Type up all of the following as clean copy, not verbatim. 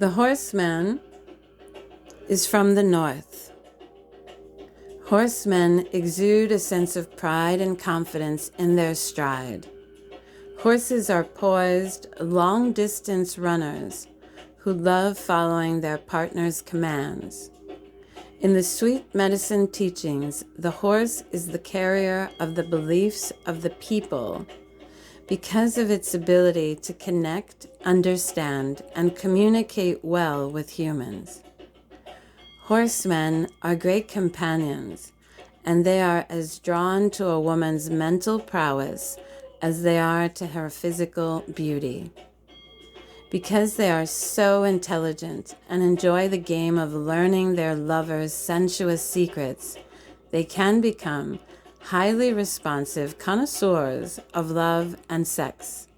The horseman is from the north. Horsemen exude a sense of pride and confidence in their stride. Horses are poised, long-distance runners who love following their partner's commands. In the sweet medicine teachings, the horse is the carrier of the beliefs of the people because of its ability to connect, understand, and communicate well with humans. Horsemen are great companions, and they are as drawn to a woman's mental prowess as they are to her physical beauty. Because they are so intelligent and enjoy the game of learning their lover's sensuous secrets, they can become highly responsive connoisseurs of love and sex.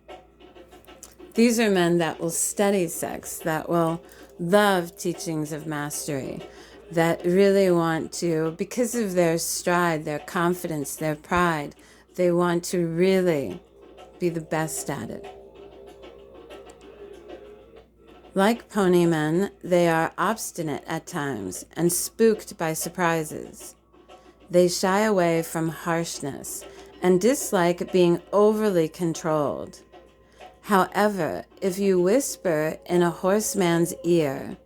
These are men that will study sex, that will love teachings of mastery, that really want to, because of their stride, their confidence, their pride, they want to really be the best at it. Like pony men, they are obstinate at times and spooked by surprises. They shy away from harshness and dislike being overly controlled. However, if you whisper in a horseman's ear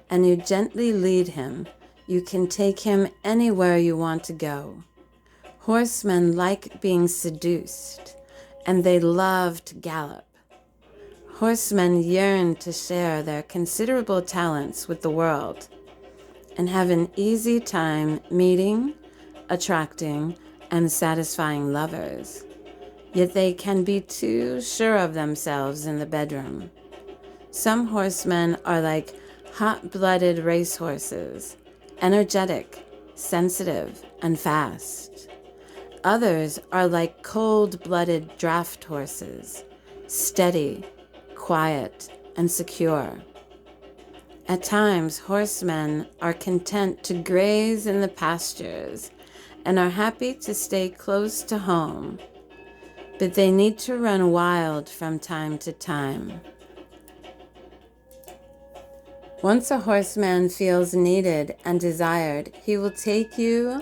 and you gently lead him, you can take him anywhere you want to go. Horsemen like being seduced, and they love to gallop. Horsemen yearn to share their considerable talents with the world and have an easy time meeting, attracting, and satisfying lovers. Yet they can be too sure of themselves in the bedroom. Some horsemen are like hot-blooded racehorses, energetic, sensitive, and fast. Others are like cold-blooded draft horses, steady, quiet, and secure. At times, horsemen are content to graze in the pastures and are happy to stay close to home, but they need to run wild from time to time. Once a horseman feels needed and desired, he will take you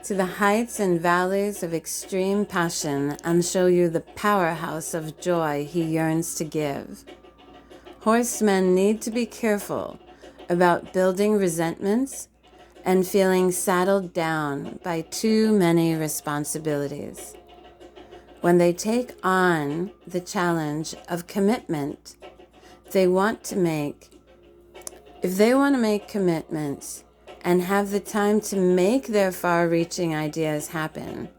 to the heights and valleys of extreme passion and show you the powerhouse of joy he yearns to give. Horsemen need to be careful about building resentments and feeling saddled down by too many responsibilities. When they take on the challenge of commitment, if they want to make commitments and have the time to make their far-reaching ideas happen,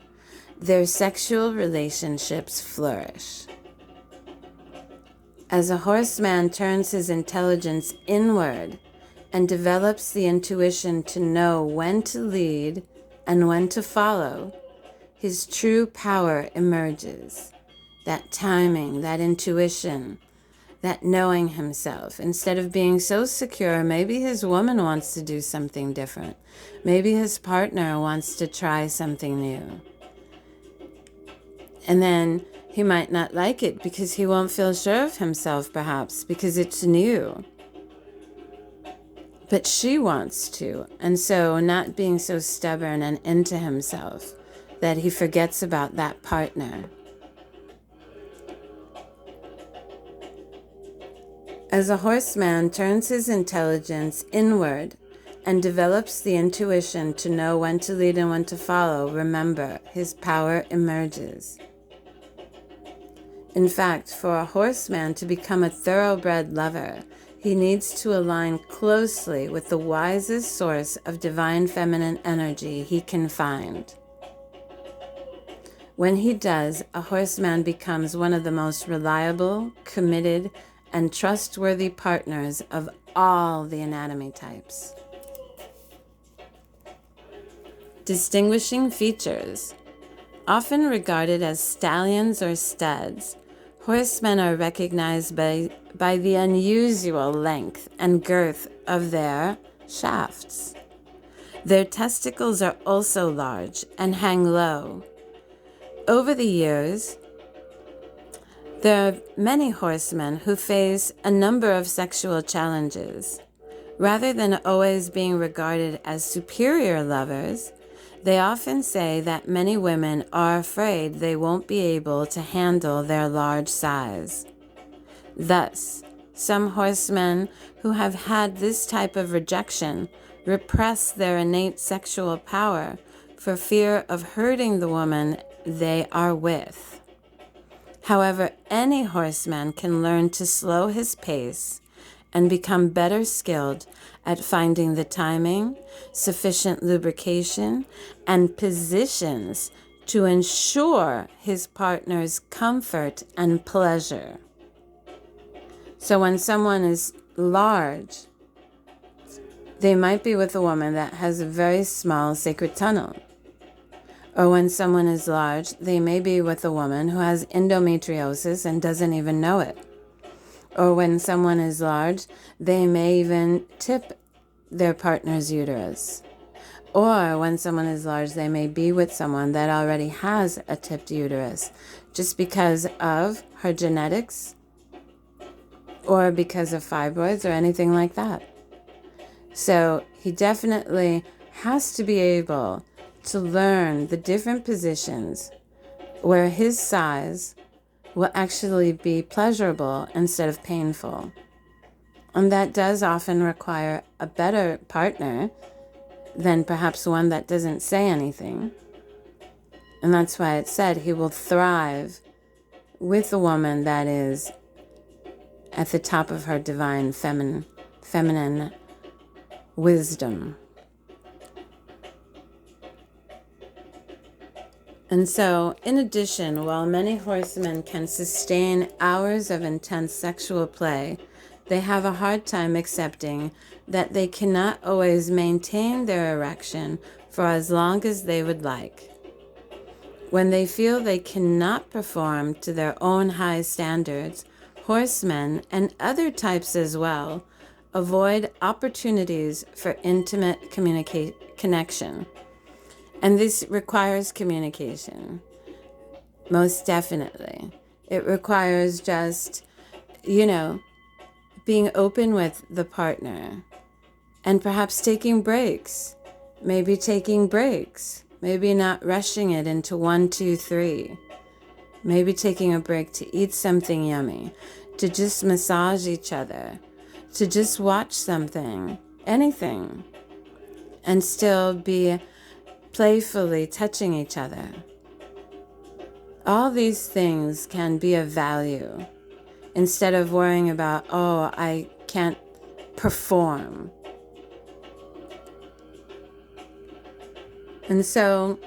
their sexual relationships flourish. As a horseman turns his intelligence inward and develops the intuition to know when to lead and when to follow, his true power emerges. That timing, that intuition, that knowing himself. Instead of being so secure, maybe his woman wants to do something different. Maybe his partner wants to try something new. And then he might not like it because he won't feel sure of himself, perhaps, because it's new. But she wants to, and so not being so stubborn and into himself that he forgets about that partner. As a horseman turns his intelligence inward and develops the intuition to know when to lead and when to follow, remember, his power emerges. In fact, for a horseman to become a thoroughbred lover, he needs to align closely with the wisest source of divine feminine energy he can find. When he does, a horseman becomes one of the most reliable, committed, and trustworthy partners of all the anatomy types. Distinguishing features. Often regarded as stallions or studs, horsemen are recognized by the unusual length and girth of their shafts. Their testicles are also large and hang low. Over the years, There are many horsemen who face a number of sexual challenges. Rather than always being regarded as superior lovers, they often say that many women are afraid they won't be able to handle their large size. Thus, some horsemen who have had this type of rejection repress their innate sexual power for fear of hurting the woman they are with. However, any horseman can learn to slow his pace and become better skilled at finding the timing, sufficient lubrication, and positions to ensure his partner's comfort and pleasure. So when someone is large, they might be with a woman that has a very small sacred tunnel. Or when someone is large, they may be with a woman who has endometriosis and doesn't even know it. Or when someone is large, they may even tip their partner's uterus. Or when someone is large, they may be with someone that already has a tipped uterus just because of her genetics or because of fibroids or anything like that. So he definitely has to be able to learn the different positions where his size will actually be pleasurable instead of painful. And that does often require a better partner than perhaps one that doesn't say anything. And that's why it said he will thrive with a woman that is at the top of her divine feminine wisdom. And so, in addition, while many horsemen can sustain hours of intense sexual play, they have a hard time accepting that they cannot always maintain their erection for as long as they would like. When they feel they cannot perform to their own high standards, horsemen, and other types as well, avoid opportunities for intimate connection. And this requires communication, most definitely. It requires just, being open with the partner and perhaps taking breaks, maybe not rushing it into 1, 2, 3, maybe taking a break to eat something yummy, to just massage each other, to just watch something, anything, and still be playfully touching each other. All these things can be of value instead of worrying about, I can't perform. And so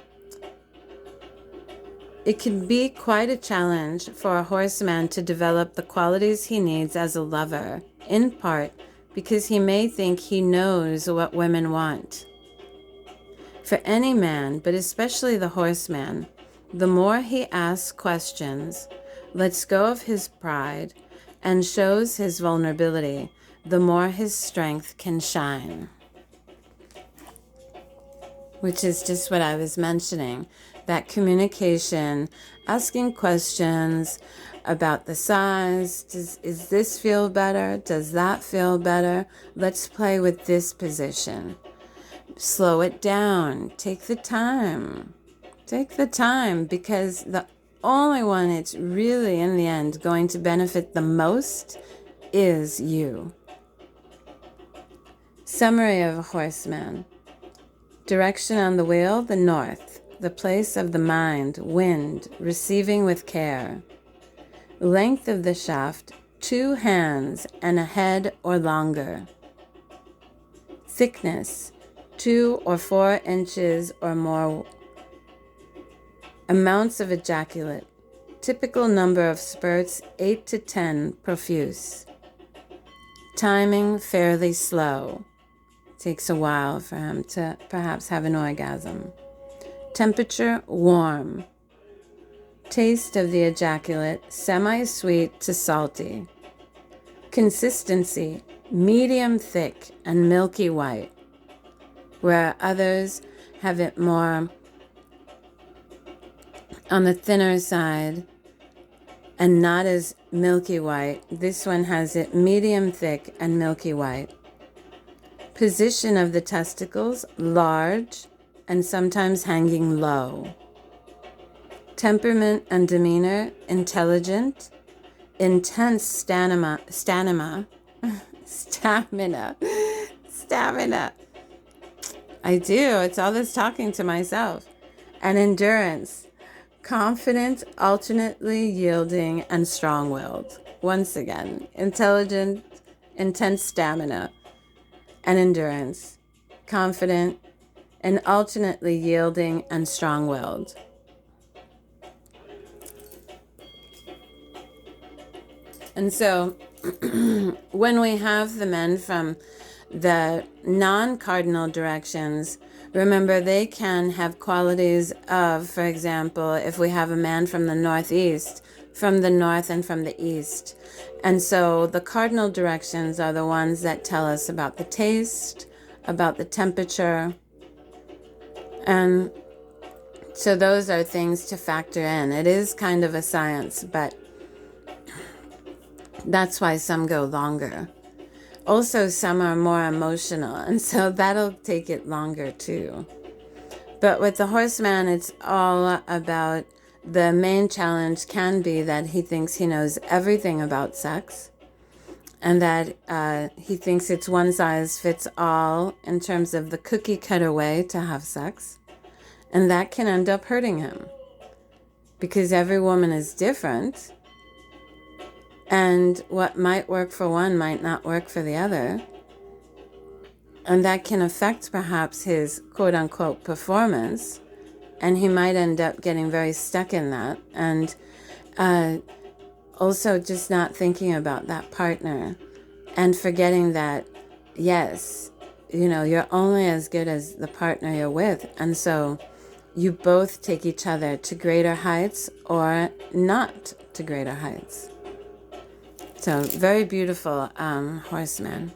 it can be quite a challenge for a horseman to develop the qualities he needs as a lover, in part because he may think he knows what women want. For any man, but especially the horseman, the more he asks questions, lets go of his pride, and shows his vulnerability, the more his strength can shine. Which is just what I was mentioning, that communication, asking questions about the size, is this feel better? Does that feel better? Let's play with this position. Slow it down. Take the time, because the only one it's really in the end going to benefit the most is you. Summary of a horseman. Direction on the wheel, the north, the place of the mind, wind, receiving with care. Length of the shaft, 2 hands and a head or longer. Thickness, 2 or 4 inches or more. Amounts of ejaculate. Typical number of spurts, 8 to 10 profuse. Timing, fairly slow. Takes a while for him to perhaps have an orgasm. Temperature, warm. Taste of the ejaculate, semi-sweet to salty. Consistency, medium thick and milky white, where others have it more on the thinner side and not as milky white. This one has it medium thick and milky white. Position of the testicles, large and sometimes hanging low. Temperament and demeanor, intelligent. Intense stamina. I do. It's all this talking to myself. And endurance. Confident, alternately yielding, and strong-willed. Once again, intelligent, intense stamina, and endurance. Confident, and alternately yielding and strong-willed. And so when we have the men from the non-cardinal directions, remember they can have qualities of, for example, if we have a man from the northeast, from the north and from the east. And so the cardinal directions are the ones that tell us about the taste, about the temperature. And so those are things to factor in. It is kind of a science, but that's why some go longer. Also, some are more emotional, and so that'll take it longer too. But with the horseman, it's all about, the main challenge can be that he thinks he knows everything about sex, and that he thinks it's one size fits all in terms of the cookie cutter way to have sex. And that can end up hurting him because every woman is different. And what might work for one might not work for the other. And that can affect perhaps his quote-unquote performance. And he might end up getting very stuck in that. And also just not thinking about that partner. And forgetting that, yes, you're only as good as the partner you're with. And so you both take each other to greater heights or not to greater heights. So very beautiful, horseman.